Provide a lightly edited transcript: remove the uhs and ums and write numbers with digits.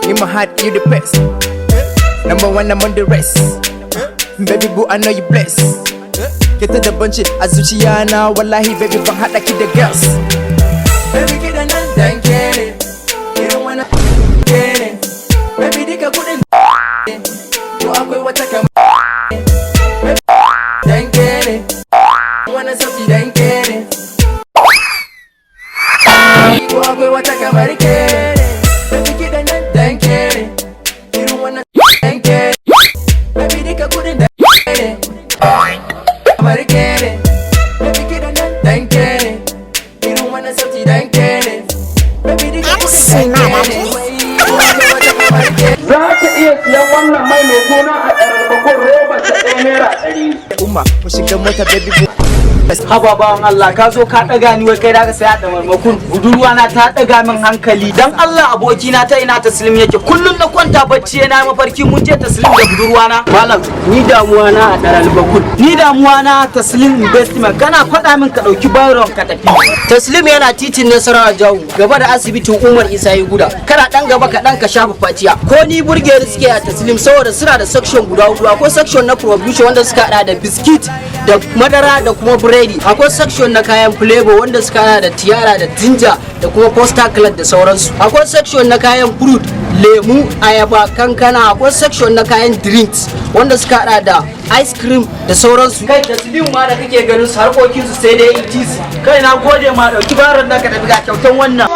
In my heart, you the best. Number one, I'm on the rest. Baby boo, I know you blessed. Get to the bunch a zuciya na wallahi baby ban hada ki da girls. Baby kidan nan dan kene. Irin wannan kene. Baby dika kudin ko akwai wata kama. Dan kene. Wannan sauti dan kene. Ko akwai wata kamar kene. Baby kidan nan dan kene. Irin wannan dan kene. Baby dika kudin dan kene. Kamar kene. Baby kidan nan dan kene. Irin wannan sauti dan kene. Baby dika kudin dan kene. Za ka iya siyan wannan mai suna a ɗarɓakon roba ta $100. Umma, ku shiga mota baby boo. Haba bawan Allah ka zo ka ɗaga ni wai kai da ka saya da marmakon budurwa na ta ɗaga min hankali dan Allah abokina ta ina Taslim yake kullun na kwanta bacci yana mafarki mun je Taslim da budurwa na malam ni damuwa na a daral bakun ni damuwa na Taslim investment kana faɗa min ka ɗauki bayron ka tafi Taslim yana titin Nasarawa Jawu gaba da asibitin Umar Isa Guda kana dan gaba ka dan ka shafa fatiya ko ni burge suke a Taslim saboda suna da section guda hudu akwai section na provision wanda suka hada da biskit da madara da kuma biredi akwai section na kayan flavor wanda suka hada da tiara da ginger da kuma costa club da sauransu akwai section na kayan fruit lemu ayaba kankana akwai section na kayan drinks wanda suka hada da ice cream da sauransu kai Taslim ma da kake ganin su harkokin su sai dai ETC kai na gode ma dauki baron da ka tafi ga kyautan wannan